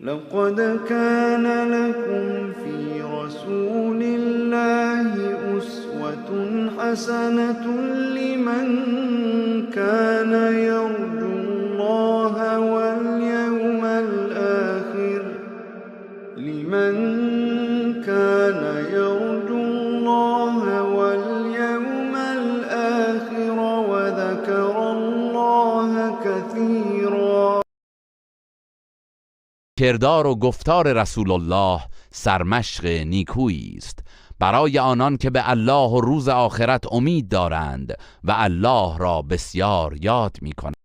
لقد كان لكم في رسول الله أسوة حسنة لمن كان يرجو الله واليوم الآخر وذكر الله كثيرا. کردار و گفتار رسول الله سرمشق نیکویی است برای آنان که به الله و روز آخرت امید دارند و الله را بسیار یاد می‌کنند.